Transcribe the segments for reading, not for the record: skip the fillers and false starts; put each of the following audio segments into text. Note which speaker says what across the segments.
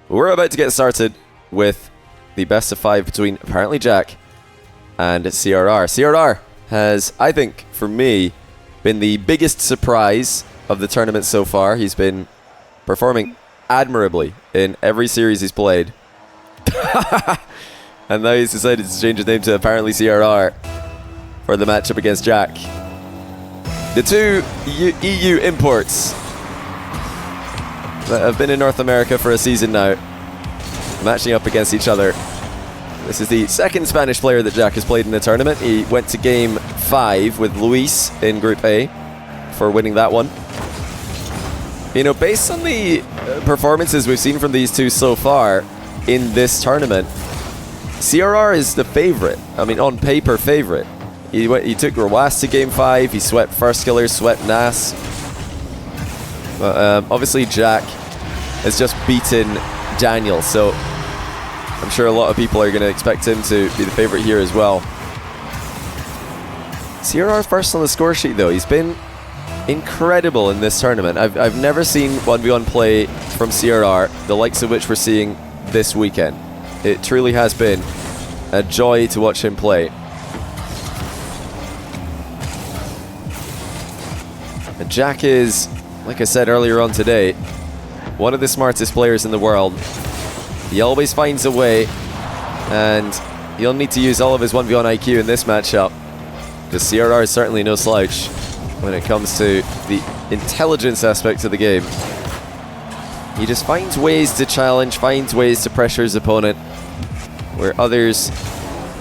Speaker 1: We're about to get started with the best of 5 between apparently Jack and CRR. CRR has, I think, for me, been the biggest surprise of the tournament so far. He's been performing admirably in every series he's played. And now he's decided to change his name to apparently CRR for the matchup against Jack. The two EU imports that have been in North America for a season now, matching up against each other. This is the second Spanish player that Jack has played in the tournament. He went to game 5 with Luis in Group A for winning that one. You know, based on the performances we've seen from these two so far in this tournament, CRR is the favorite. I mean, on paper, favorite. He took Rawas to game 5. He swept First Killer, swept Nas. But obviously, Jack has just beaten Daniel, so I'm sure a lot of people are going to expect him to be the favorite here as well. CRR first on the score sheet, though. He's been incredible in this tournament. I've never seen 1v1 play from CRR, the likes of which we're seeing this weekend. It truly has been a joy to watch him play. And Jack is, like I said earlier on today, one of the smartest players in the world. He always finds a way, and he'll need to use all of his 1v1 IQ in this matchup, because CRR is certainly no slouch when it comes to the intelligence aspect of the game. He just finds ways to challenge, finds ways to pressure his opponent, where others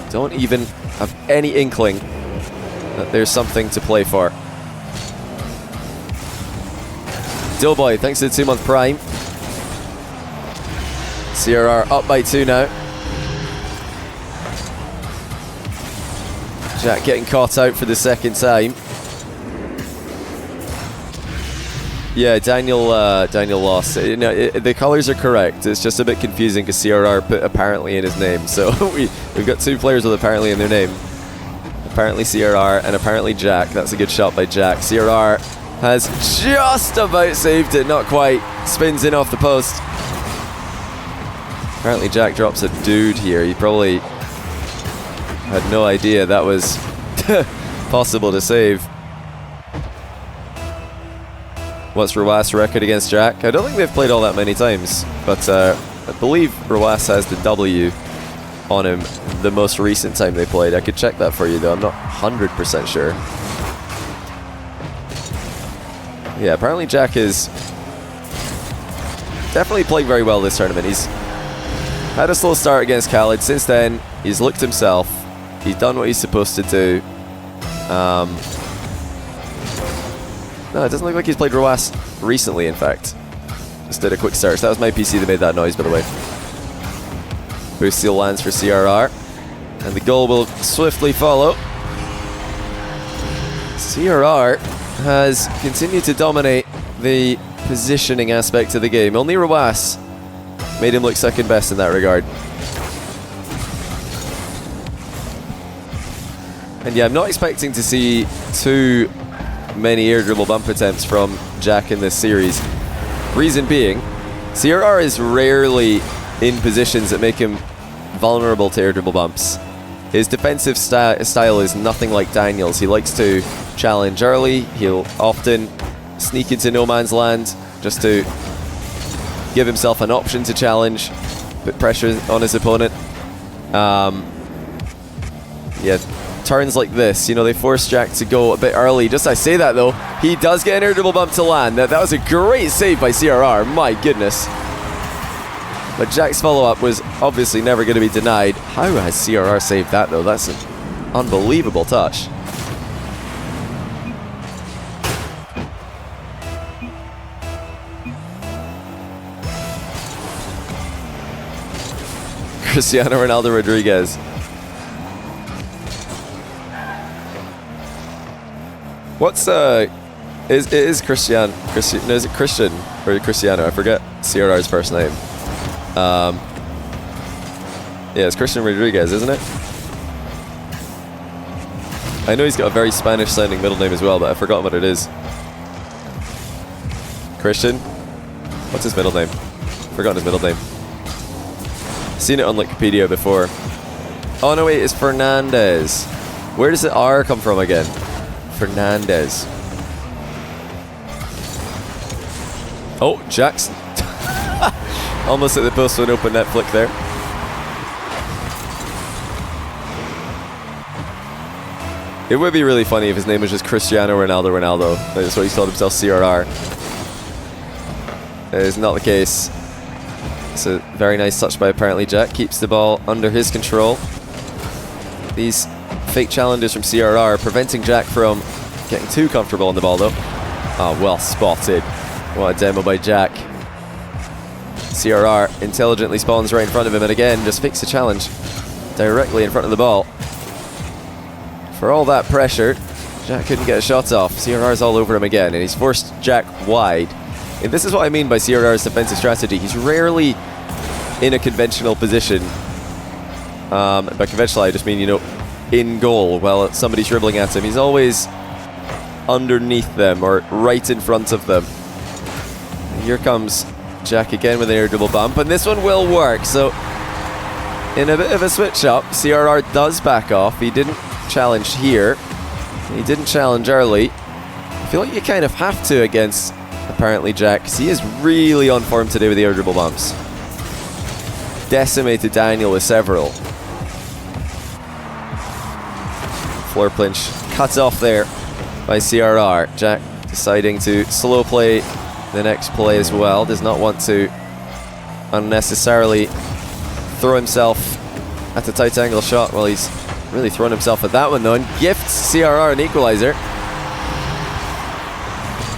Speaker 1: don't even have any inkling that there's something to play for. Doughboy, thanks to the 2-month Prime. CRR up by 2 now. Jack getting caught out for the second time. Yeah, Daniel lost. You know, the colors are correct. It's just a bit confusing because CRR put apparently in his name. So we've got 2 players with apparently in their name. Apparently CRR and apparently Jack. That's a good shot by Jack. CRR has just about saved it, not quite. Spins in off the post. Apparently Jack drops a dude here. He probably had no idea that was possible to save. What's Rawas' record against Jack? I don't think they've played all that many times, but I believe Rawas has the W on him the most recent time they played. I could check that for you though, I'm not 100% sure. Yeah, apparently Jack is definitely playing very well this tournament. He's had a slow start against Khaled. Since then, he's looked himself. He's done what he's supposed to do. No, it doesn't look like he's played Rawas recently, in fact. Just did a quick search. That was my PC that made that noise, by the way. Boost seal lands for CRR. And the goal will swiftly follow. CRR has continued to dominate the positioning aspect of the game. Only Rawas made him look second best in that regard. And yeah, I'm not expecting to see too many air dribble bump attempts from Jack in this series. Reason being, CRR is rarely in positions that make him vulnerable to air dribble bumps. His defensive style is nothing like Daniel's. He likes to challenge early. He'll often sneak into no man's land just to give himself an option to challenge, put pressure on his opponent. Yeah, turns like this, you know, they force Jack to go a bit early. Just I say that though, he does get an air dribble bump to land. That was a great save by CRR, my goodness. But Jack's follow-up was obviously never going to be denied. How has CRR saved that though? That's an unbelievable touch. Cristiano Ronaldo Rodriguez. What's it is Christian? No, is it Christian or Cristiano? I forget CRR's first name. Yeah, it's Christian Rodriguez, isn't it? I know he's got a very Spanish-sounding middle name as well, but I've forgotten what it is. Christian? What's his middle name? Forgotten his middle name. Seen it on Wikipedia before. Oh no, wait, it's Fernandez. Where does the R come from again? Fernandez. Oh, Jackson. Almost at the post with an open net flick there. It would be really funny if his name was just Cristiano Ronaldo. That's what he's called himself, CRR. That is not the case. It's a very nice touch by apparently Jack. Keeps the ball under his control. These fake challenges from CRR preventing Jack from getting too comfortable on the ball though. Oh, well spotted. What a demo by Jack. CRR intelligently spawns right in front of him and again just fakes a challenge directly in front of the ball. For all that pressure, Jack couldn't get a shot off. CRR's all over him again and he's forced Jack wide. And this is what I mean by CRR's defensive strategy. He's rarely in a conventional position. By conventional I just mean, you know, in goal while somebody's dribbling at him. He's always underneath them or right in front of them. And here comes Jack again with an air double bump, and this one will work. So in a bit of a switch up, CRR does back off. He didn't challenge here. He didn't challenge early. I feel like you kind of have to against apparently Jack, because he is really on form today with the air dribble bumps. Decimated Daniel with several. Floor pinch cut off there by CRR. Jack deciding to slow play the next play as well. Does not want to unnecessarily throw himself at a tight angle shot. Well, he's really thrown himself at that one though, and gifts CRR an equalizer.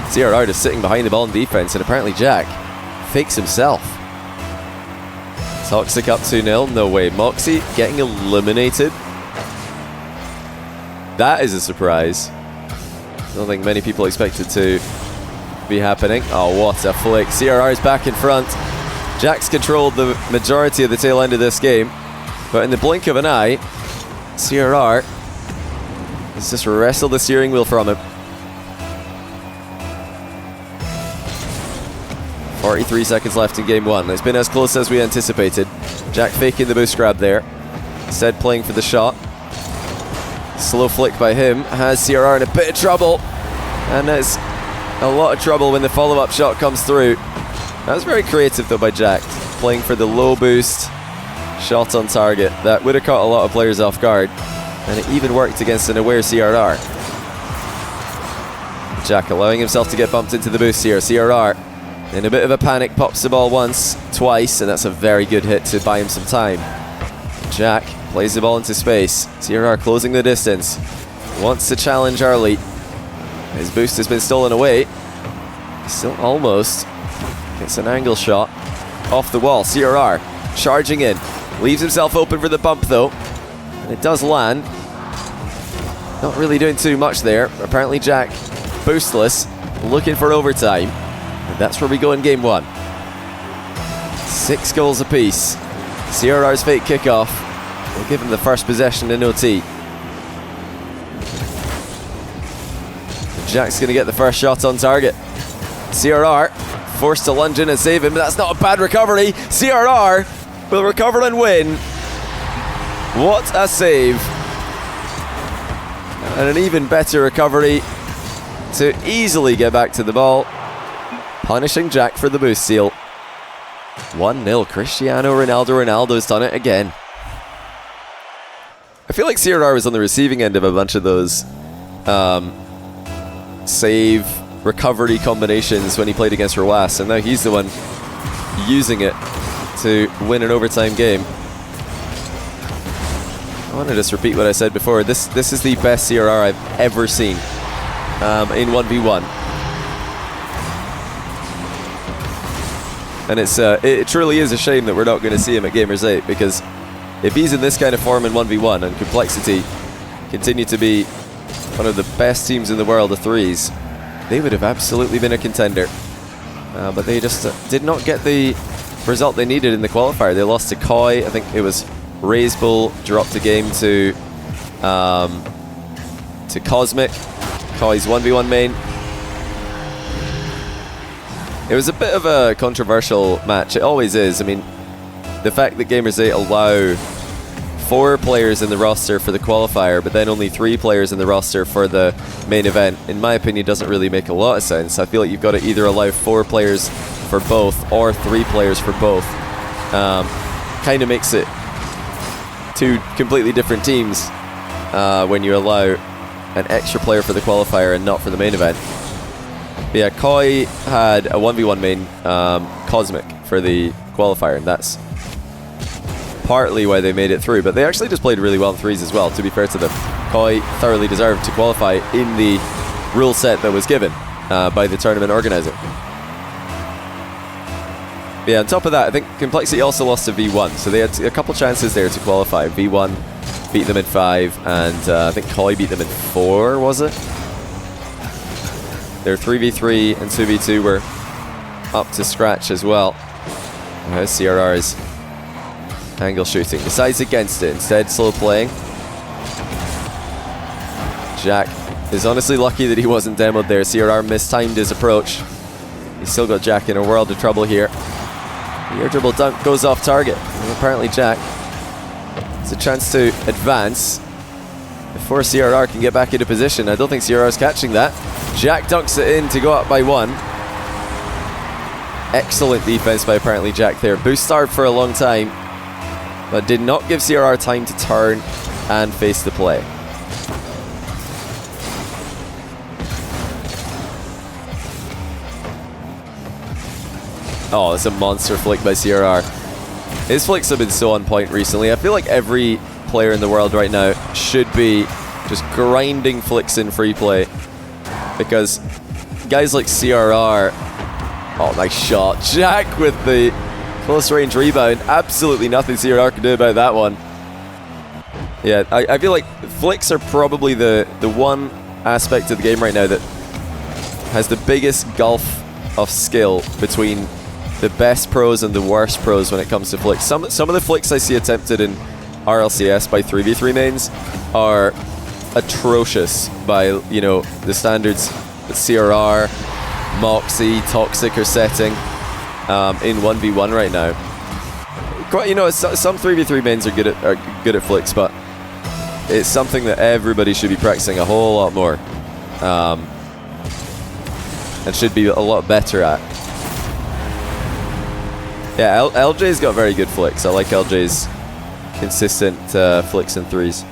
Speaker 1: CRR just sitting behind the ball in defense, and apparently Jack fakes himself. Toxic up 2-0, no way. Moxie getting eliminated. That is a surprise. I don't think many people expected to be happening. Oh, what a flick. CRR is back in front. Jack's controlled the majority of the tail end of this game, but in the blink of an eye, CRR has just wrestled the steering wheel from him. 43 seconds left in game one. It's been as close as we anticipated. Jack faking the boost grab there, instead playing for the shot. Slow flick by him has CRR in a bit of trouble, and there's a lot of trouble when the follow-up shot comes through. That was very creative though by Jack, playing for the low boost shot on target. That would have caught a lot of players off guard, and it even worked against an aware CRR. Jack allowing himself to get bumped into the boost here. CRR in a bit of a panic, pops the ball once, twice, and that's a very good hit to buy him some time. Jack plays the ball into space. CRR closing the distance. Wants to challenge early. His boost has been stolen away. Still almost gets an angle shot off the wall. CRR charging in. Leaves himself open for the bump though. And it does land. Not really doing too much there. Apparently Jack boostless, looking for overtime. And that's where we go in game one. 6 goals apiece. CRR's fake kickoff will give him the first possession in OT. Jack's going to get the first shot on target. CRR forced to lunge in and save him, but that's not a bad recovery. CRR will recover and win. What a save. And an even better recovery to easily get back to the ball, punishing Jack for the boost steal. 1-0. Cristiano Ronaldo's done it again. I feel like CRR was on the receiving end of a bunch of those save recovery combinations when he played against Roas, and now he's the one using it to win an overtime game. I want to just repeat what I said before. This is the best CRR I've ever seen in 1v1. And it truly is a shame that we're not going to see him at Gamers 8, because if he's in this kind of form in 1v1 and Complexity continue to be one of the best teams in the world of threes, they would have absolutely been a contender. But they just did not get the result they needed in the qualifier. They lost to Koi. I think it was Ray's Bull dropped a game to Cosmic, Koi's 1v1 main. It was a bit of a controversial match. It always is. I mean, the fact that Gamers 8 allow 4 players in the roster for the qualifier, but then only 3 players in the roster for the main event, in my opinion, doesn't really make a lot of sense. I feel like you've got to either allow 4 players for both or 3 players for both. Kind of makes it 2 completely different teams when you allow an extra player for the qualifier and not for the main event. But yeah, Koi had a 1v1 main Cosmic for the qualifier, and that's partly why they made it through, but they actually just played really well in 3s as well, to be fair to them. Koi thoroughly deserved to qualify in the rule set that was given by the tournament organizer. But yeah, on top of that, I think Complexity also lost to V1, so they had a couple chances there to qualify. V1 beat them in 5, and I think Koi beat them in 4, was it? Their 3v3 and 2v2 were up to scratch as well. Here's CRR's angle shooting. Decides against it, instead slow playing. Jack is honestly lucky that he wasn't demoed there. CRR mistimed his approach. He's still got Jack in a world of trouble here. The air dribble dunk goes off target. And apparently Jack has a chance to advance before CRR can get back into position. I don't think CRR is catching that. Jack dunks it in to go up by 1. Excellent defense by apparently Jack there. Boost starved for a long time, but did not give CRR time to turn and face the play. Oh, it's a monster flick by CRR. His flicks have been so on point recently. I feel like every player in the world right now should be just grinding flicks in free play, because guys like CRR... Oh, nice shot. Jack with the close range rebound. Absolutely nothing CRR can do about that one. Yeah, I feel like flicks are probably the one aspect of the game right now that has the biggest gulf of skill between the best pros and the worst pros when it comes to flicks. Some of the flicks I see attempted in RLCS by 3v3 mains are atrocious by, you know, the standards that CRR, Moxie, Toxic are setting in 1v1 right now. Quite, you know, some 3v3 mains are good at flicks, but it's something that everybody should be practicing a whole lot more and should be a lot better at. Yeah, LJ's got very good flicks. I like LJ's consistent flicks and 3s.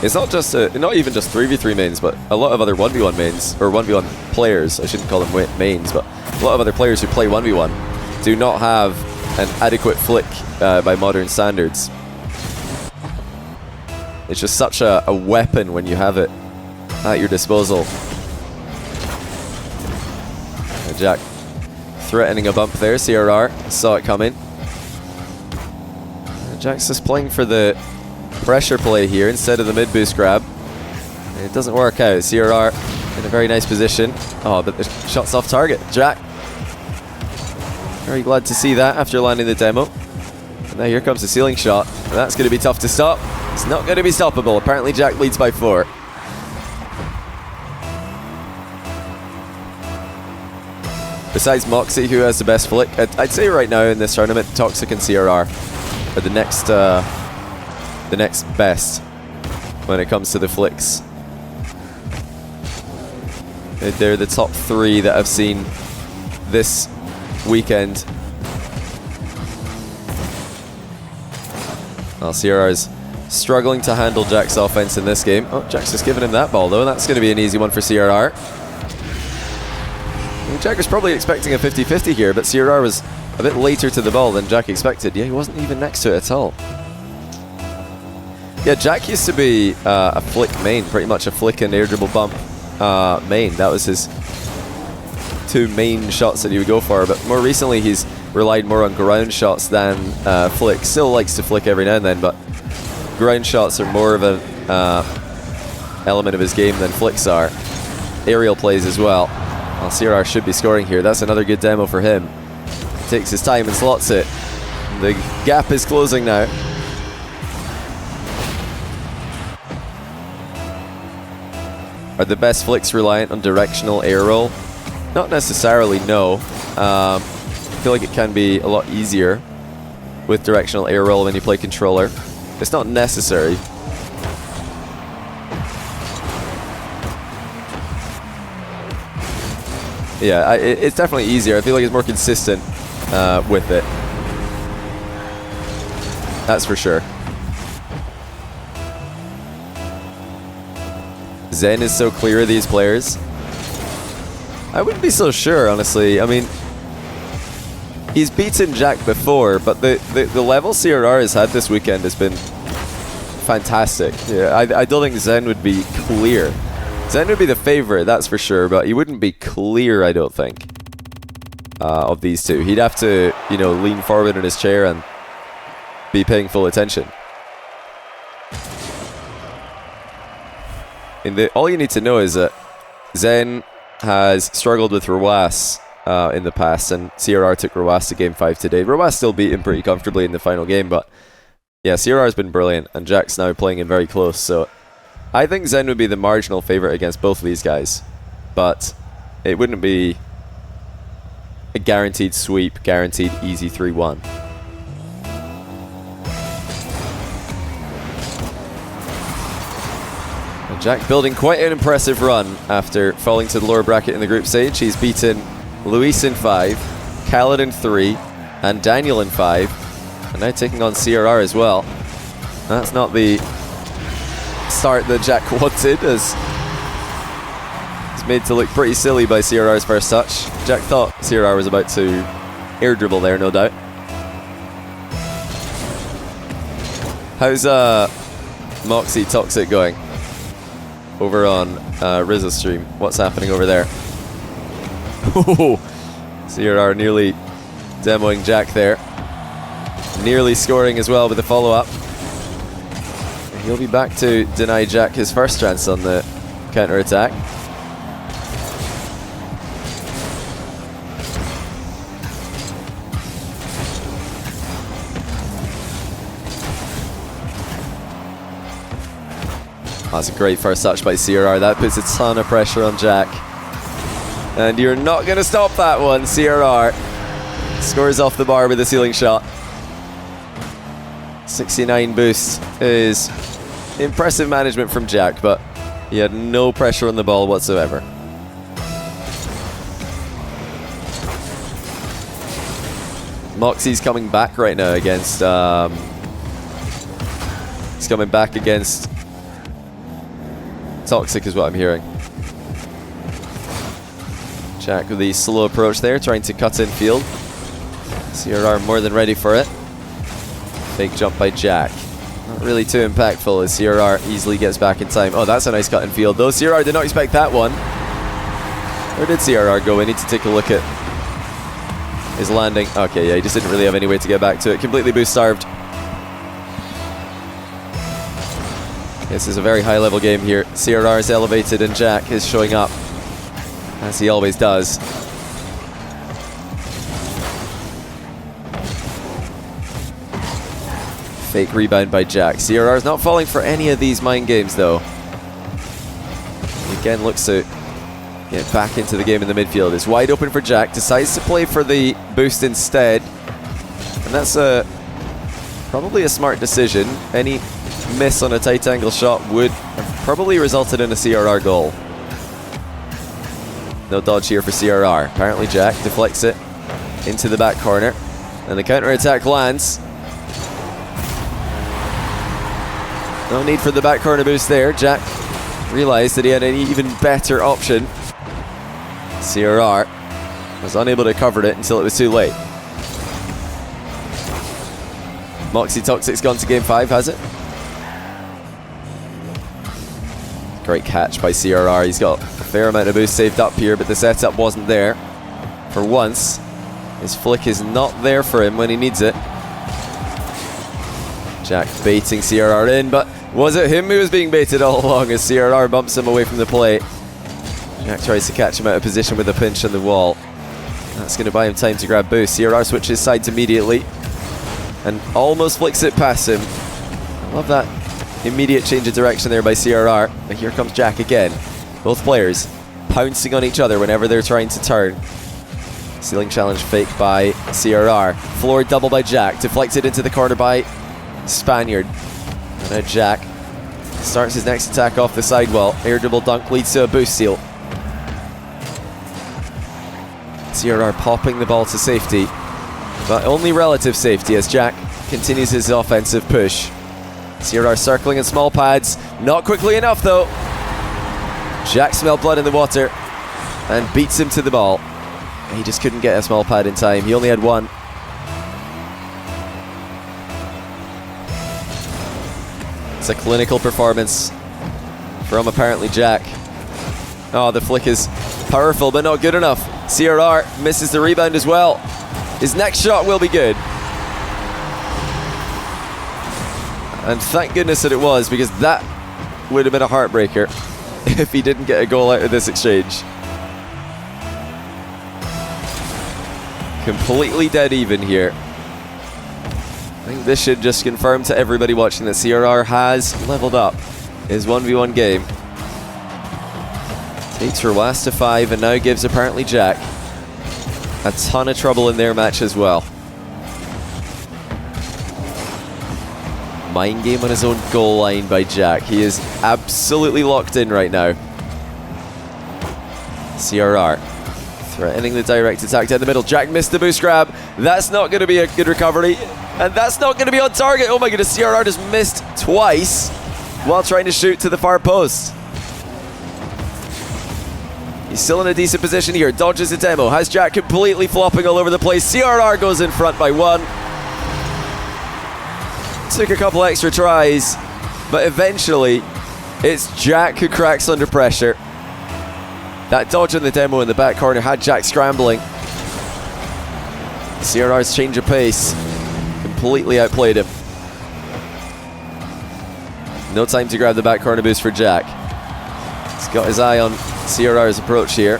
Speaker 1: It's not just not even just 3v3 mains, but a lot of other 1v1 mains, or 1v1 players, I shouldn't call them mains, but a lot of other players who play 1v1 do not have an adequate flick by modern standards. It's just such a weapon when you have it at your disposal. And Jack threatening a bump there. CRR saw it coming. And Jack's just playing for the pressure play here instead of the mid boost grab. And it doesn't work out. CRR in a very nice position. Oh, but the shot's off target. Jack, very glad to see that after landing the demo. And now here comes the ceiling shot. And that's going to be tough to stop. It's not going to be stoppable. Apparently Jack leads by 4. Besides Moxie, who has the best flick, I'd say right now in this tournament, Toxic and CRR are the next best when it comes to the flicks. They're the top 3 that I've seen this weekend. Well, CRR's struggling to handle Jack's offense in this game. Oh, Jack's just giving him that ball though, and that's going to be an easy one for CRR. Jack was probably expecting a 50-50 here, but CRR was a bit later to the ball than Jack expected. Yeah, he wasn't even next to it at all. Yeah, Jack used to be a flick main, pretty much a flick and air dribble bump main. That was his 2 main shots that he would go for, but more recently he's relied more on ground shots than flick. Still likes to flick every now and then, but ground shots are more of an element of his game than flicks are. Aerial plays as well. Well, CRR should be scoring here. That's another good demo for him. Takes his time and slots it. The gap is closing now. Are the best flicks reliant on directional air roll? Not necessarily, no. feel like it can be a lot easier with directional air roll when you play controller. It's not necessary. Yeah, it's definitely easier. I feel like it's more consistent with it. That's for sure. Zen is so clear of these players. I wouldn't be so sure, honestly. I mean, he's beaten Jack before, but the level CRR has had this weekend has been fantastic. Yeah, I don't think Zen would be clear. Zen would be the favorite, that's for sure, but he wouldn't be clear, I don't think, of these two. He'd have to, you know, lean forward in his chair and be paying full attention. All you need to know is that Zen has struggled with Rawas in the past, and CRR took Rawas to Game 5 today. Rawas still beat him pretty comfortably in the final game, but yeah, CRR has been brilliant, and Jack's now playing him very close, so I think Zen would be the marginal favorite against both of these guys, but it wouldn't be a guaranteed sweep, guaranteed easy 3-1. Jack building quite an impressive run after falling to the lower bracket in the group stage. He's beaten Luis in 5, Khaled in 3, and Daniel in 5, and now taking on CRR as well. That's not the start that Jack wanted, as it's made to look pretty silly by CRR's first touch. Jack thought CRR was about to air dribble there, no doubt. How's Moxie Toxic going over on Rizzo's stream? What's happening over there? Oh, CRR nearly demoing Jack there. Nearly scoring as well with the follow-up. He'll be back to deny Jack his first chance on the counter-attack. That's a great first touch by CRR. That puts a ton of pressure on Jack. And you're not going to stop that one. CRR scores off the bar with a ceiling shot. 69 boost is impressive management from Jack, but he had no pressure on the ball whatsoever. Moxie's coming back right now against... he's coming back against Toxic is what I'm hearing. Jack with the slow approach there, trying to cut in field. CRR more than ready for it. Fake jump by Jack. Not really too impactful as CRR easily gets back in time. Oh, that's a nice cut in field, though. CRR did not expect that one. Where did CRR go? We need to take a look at his landing. Okay, yeah, he just didn't really have any way to get back to it. Completely boost starved. This is a very high level game here. CRR is elevated and Jack is showing up, as he always does. Fake rebound by Jack. CRR is not falling for any of these mind games though. Again looks to get back into the game in the midfield. It's wide open for Jack. Decides to play for the boost instead. And that's probably a smart decision. Any miss on a tight angle shot would have probably resulted in a CRR goal. No dodge here for CRR. Apparently Jack deflects it into the back corner, and the counter attack lands. No need for the back corner boost there. Jack realized that he had an even better option. CRR was unable to cover it until it was too late. Moxie Toxic's gone to game 5, has it? Great catch by CRR. He's got a fair amount of boost saved up here, but the setup wasn't there. For once, his flick is not there for him when he needs it. Jack baiting CRR in, but was it him who was being baited all along as CRR bumps him away from the plate? Jack tries to catch him out of position with a pinch on the wall. That's going to buy him time to grab boost. CRR switches sides immediately and almost flicks it past him. I love that immediate change of direction there by CRR. And here comes Jack again. Both players pouncing on each other whenever they're trying to turn. Ceiling challenge fake by CRR. Floor double by Jack. Deflected into the corner by Spaniard. And now Jack starts his next attack off the sidewall. Air dribble dunk leads to a boost steal. CRR popping the ball to safety, but only relative safety as Jack continues his offensive push. CRR circling in small pads. Not quickly enough though. Jack smelled blood in the water and beats him to the ball. He just couldn't get a small pad in time. He only had one. It's a clinical performance from apparently Jack. Oh, the flick is powerful but not good enough. CRR misses the rebound as well. His next shot will be good. And thank goodness that it was, because that would have been a heartbreaker if he didn't get a goal out of this exchange. Completely dead even here. I think this should just confirm to everybody watching that CRR has leveled up his 1v1 game. Takes Rawas to 5 and now gives apparently Jack a ton of trouble in their match as well. Mind game on his own goal line by Jack. He is absolutely locked in right now. CRR threatening the direct attack down the middle. Jack missed the boost grab. That's not going to be a good recovery. And that's not going to be on target. Oh my goodness, CRR just missed twice while trying to shoot to the far post. He's still in a decent position here. Dodges the demo. Has Jack completely flopping all over the place. CRR goes in front by 1. Took a couple extra tries, but eventually it's Jack who cracks under pressure. That dodge in the demo in the back corner had Jack scrambling. CRR's change of pace completely outplayed him. No time to grab the back corner boost for Jack. He's got his eye on CRR's approach here.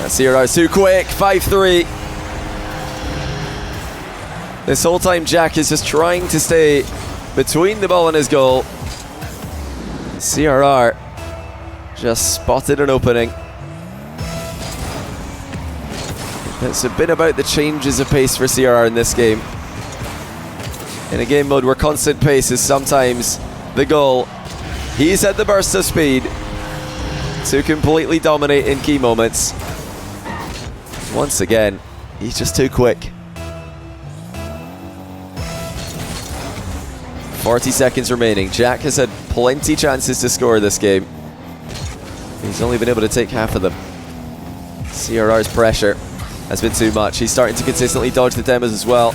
Speaker 1: CRR's too quick. 5-3. This whole time Jack is just trying to stay between the ball and his goal. CRR just spotted an opening. It's a bit about the changes of pace for CRR in this game. In a game mode where constant pace is sometimes the goal, he's had the burst of speed to completely dominate in key moments. Once again, he's just too quick. 40 seconds remaining. Jack has had plenty chances to score this game. He's only been able to take half of them. CRR's pressure has been too much. He's starting to consistently dodge the demos as well.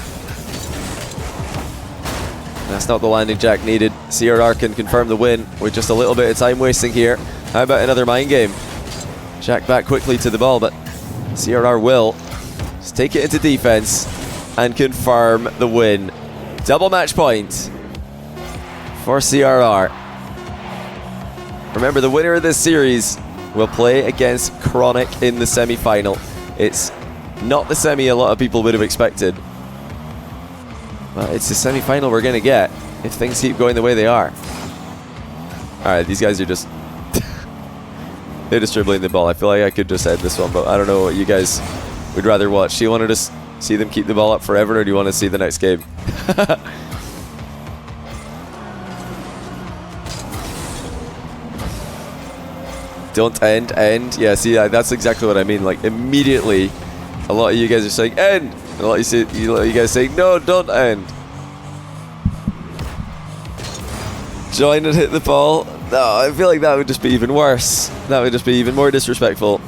Speaker 1: That's not the landing Jack needed. CRR can confirm the win with just a little bit of time wasting here. How about another mind game? Jack back quickly to the ball, but CRR will just take it into defense and confirm the win. Double match point for CRR. Remember, the winner of this series will play against Chronic in the semi-final. It's not the semi a lot of people would have expected, but it's the semi-final we're going to get if things keep going the way they are. Alright, these guys are just they're just dribbling the ball. I feel like I could just end this one, but I don't know what you guys would rather watch. Do you want to just see them keep the ball up forever, or do you want to see the next game? Don't end. Yeah, see, that's exactly what I mean. Like, immediately, a lot of you guys are saying, end! And a lot of you guys saying, no, don't end. Join and hit the ball. No, I feel like that would just be even worse. That would just be even more disrespectful.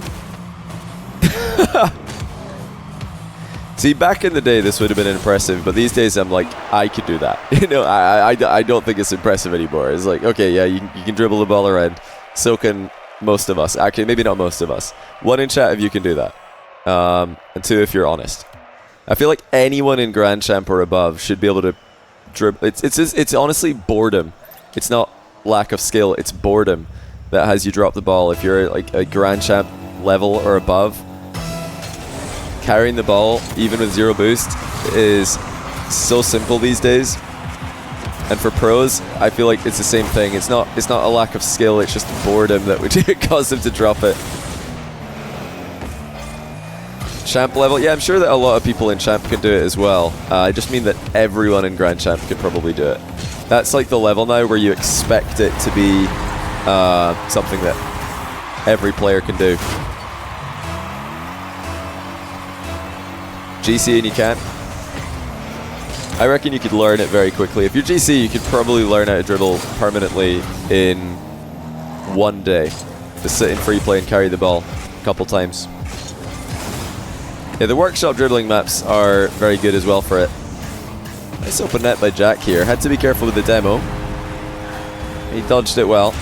Speaker 1: See, back in the day, this would have been impressive, but these days, I'm like, I could do that. You know, I don't think it's impressive anymore. It's like, okay, yeah, you can dribble the ball around. So can most of us. Actually, maybe not most of us. 1 in chat if you can do that. And 2 if you're honest. I feel like anyone in Grand Champ or above should be able to dribble. It's honestly boredom. It's not lack of skill. It's boredom that has you drop the ball. If you're like a Grand Champ level or above, carrying the ball, even with 0 boost, is so simple these days. And for pros, I feel like it's the same thing. It's not a lack of skill, it's just boredom that would cause them to drop it. Champ level, yeah, I'm sure that a lot of people in Champ can do it as well. I just mean that everyone in Grand Champ can probably do it. That's like the level now where you expect it to be something that every player can do. GC and you can't. I reckon you could learn it very quickly. If you're GC, you could probably learn how to dribble permanently in 1 day. Just sit in free play and carry the ball a couple times. Yeah, the workshop dribbling maps are very good as well for it. Nice open net by Jack here. Had to be careful with the demo. He dodged it well.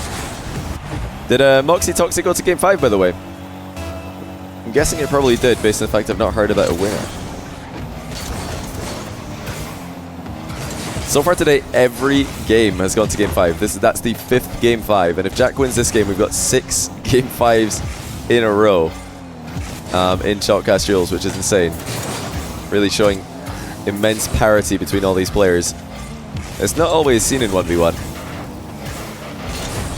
Speaker 1: Did Moxie Toxic go to game 5, by the way? I'm guessing it probably did, based on the fact I've not heard about a winner. So far today, every game has gone to game 5. That's the 5th game 5, and if Jack wins this game, we've got 6 game 5s in a row in Shotcast Duels, which is insane. Really showing immense parity between all these players. It's not always seen in 1v1.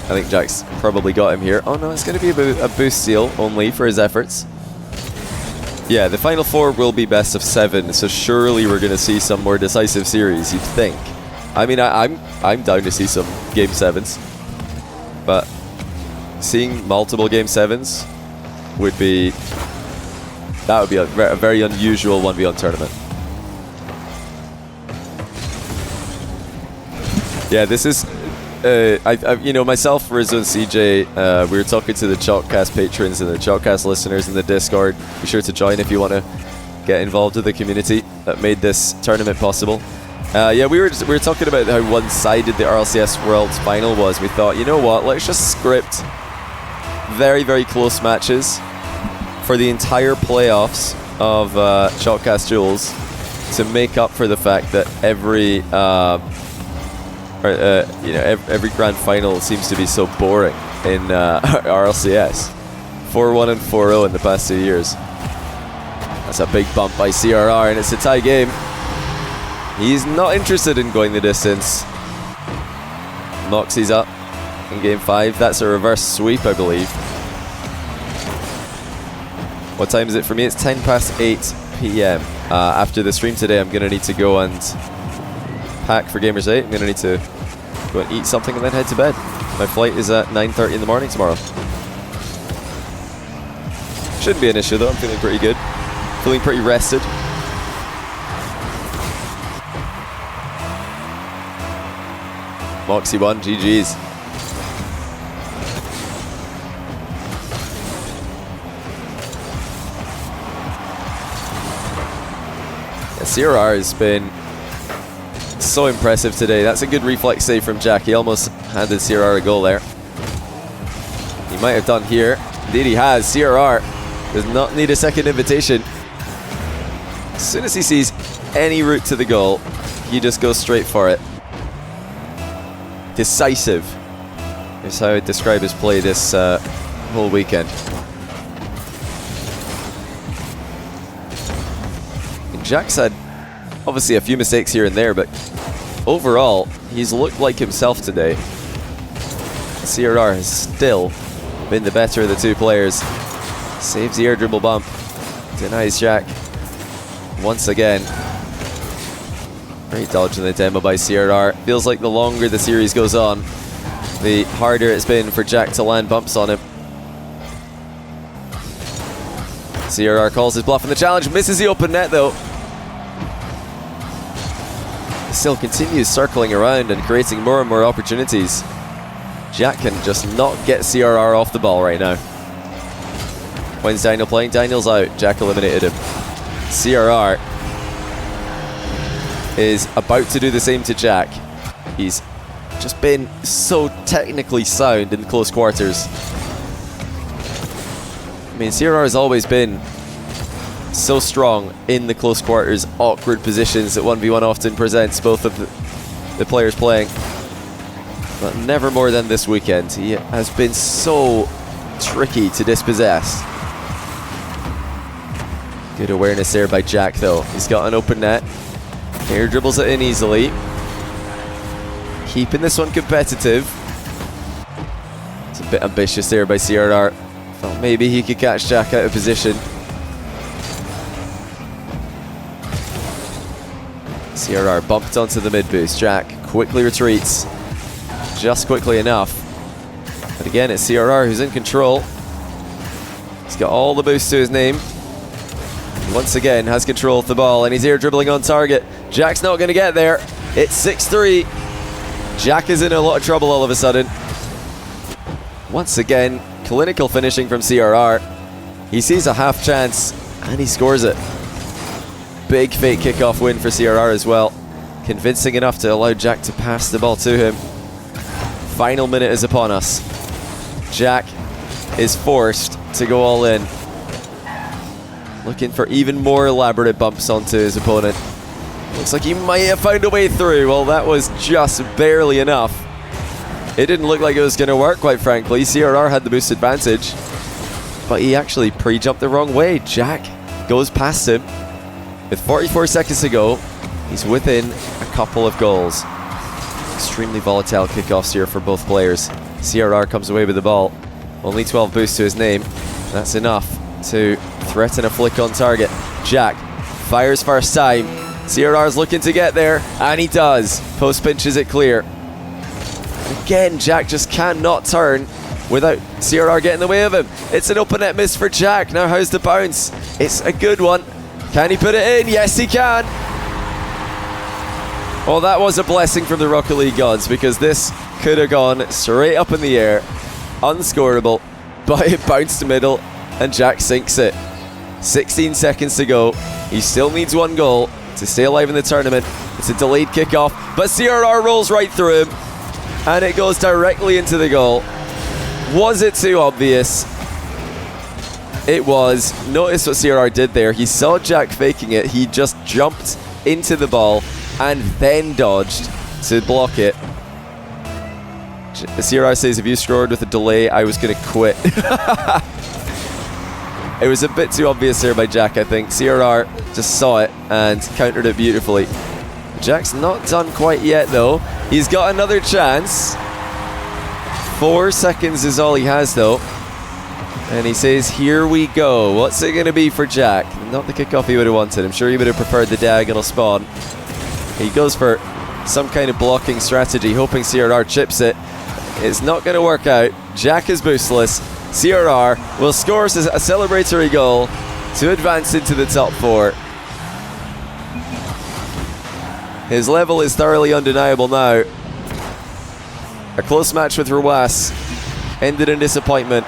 Speaker 1: I think Jack's probably got him here. Oh no, it's going to be a boost steal only for his efforts. Yeah, the final 4 will be best of 7, so surely we're going to see some more decisive series, you'd think. I mean, I'm down to see some game 7s, but seeing multiple game 7s would be a very unusual 1v1 tournament. Yeah, this is you know, myself, Rizzo, and CJ, we were talking to the Chalkcast patrons and the Chalkcast listeners in the Discord. Be sure to join if you want to get involved with the community that made this tournament possible. Yeah, we were talking about how one-sided the RLCS Worlds Final was. We thought, you know what, let's just script very, very close matches for the entire playoffs of Chalkcast Duels to make up for the fact that every you know, every grand final seems to be so boring in RLCS. 4-1 and 4-0 in the past 2 years. That's a big bump by CRR, and it's a tie game. He's not interested in going the distance. Moxie's up in game 5. That's a reverse sweep, I believe. What time is it for me? It's 8 PM. After the stream today, I'm going to need to go and pack for Gamers 8. I'm going to need to go and eat something and then head to bed. My flight is at 9:30 in the morning tomorrow. Shouldn't be an issue though, I'm feeling pretty good. Feeling pretty rested. Moxie won, GG's. Yeah, CRR has been so impressive today. That's a good reflex save from Jack. He almost handed CRR a goal there. He might have done here. Indeed he has. CRR does not need a second invitation. As soon as he sees any route to the goal, he just goes straight for it. Decisive is how I'd describe his play this whole weekend. And Jack's had obviously a few mistakes here and there, but overall, he's looked like himself today. CRR has still been the better of the two players. Saves the air dribble bump. Denies Jack once again. Great dodge in the demo by CRR. Feels like the longer the series goes on, the harder it's been for Jack to land bumps on him. CRR calls his bluff in the challenge, misses the open net though. Still continues circling around and creating more and more opportunities. Jack can just not get CRR off the ball right now. When's Daniel playing? Daniel's out. Jack eliminated him. CRR is about to do the same to Jack. He's just been so technically sound in close quarters. I mean, CRR has always been so strong in the close quarters, awkward positions that 1v1 often presents both of the players playing. But never more than this weekend. He has been so tricky to dispossess. Good awareness there by Jack though. He's got an open net. Air dribbles it in easily. Keeping this one competitive. It's a bit ambitious there by CRR. Thought maybe he could catch Jack out of position. CRR bumped onto the mid boost. Jack quickly retreats. Just quickly enough. But again, it's CRR who's in control. He's got all the boosts to his name. Once again, has control of the ball, and he's here dribbling on target. Jack's not going to get there. It's 6-3. Jack is in a lot of trouble all of a sudden. Once again, clinical finishing from CRR. He sees a half chance, and he scores it. Big fake kickoff win for CRR as well. Convincing enough to allow Jack to pass the ball to him. Final minute is upon us. Jack is forced to go all in. Looking for even more elaborate bumps onto his opponent. Looks like he might have found a way through. Well, that was just barely enough. It didn't look like it was going to work, quite frankly. CRR had the boost advantage, but he actually pre-jumped the wrong way. Jack goes past him. With 44 seconds to go, he's within a couple of goals. Extremely volatile kickoffs here for both players. CRR comes away with the ball. Only 12 boosts to his name. That's enough to threaten a flick on target. Jack fires first time. CRR's looking to get there, and he does. Post pinches it clear. Again, Jack just cannot turn without CRR getting in the way of him. It's an open net miss for Jack. Now how's the bounce? It's a good one. Can he put it in? Yes, he can. Well, that was a blessing from the Rocket League gods, because this could have gone straight up in the air, unscorable, but it bounced to middle, and Jack sinks it. 16 seconds to go. He still needs one goal to stay alive in the tournament. It's a delayed kickoff, but CRR rolls right through him, and it goes directly into the goal. Was it too obvious? It was. Notice what CRR did there. He saw Jack faking it. He just jumped into the ball and then dodged to block it. CRR says, if you scored with a delay, I was going to quit. It was a bit too obvious there by Jack, I think. CRR just saw it and countered it beautifully. Jack's not done quite yet, though. He's got another chance. 4 seconds is all he has, though. And he says, here we go. What's it going to be for Jack? Not the kickoff he would have wanted. I'm sure he would have preferred the diagonal spawn. He goes for some kind of blocking strategy, hoping CRR chips it. It's not going to work out. Jack is boostless. CRR will score a celebratory goal to advance into the top 4. His level is thoroughly undeniable now. A close match with Ruas ended in disappointment.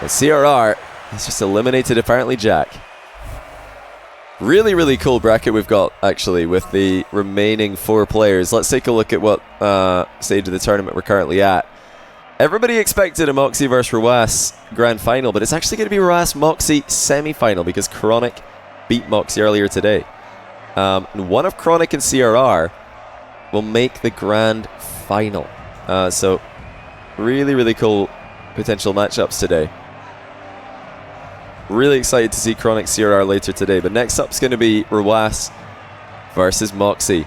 Speaker 1: But CRR has just eliminated, apparently, Jack. Really, really cool bracket we've got, actually, with the remaining 4 players. Let's take a look at what stage of the tournament we're currently at. Everybody expected a Moxie versus Ruas grand final, but it's actually going to be Ruas-Moxie semi-final, because Chronic beat Moxie earlier today. And one of Chronic and CRR will make the grand final. So, really, really cool potential matchups today. Really excited to see Chronic CRR later today, but next up is going to be Ruas versus Moxie.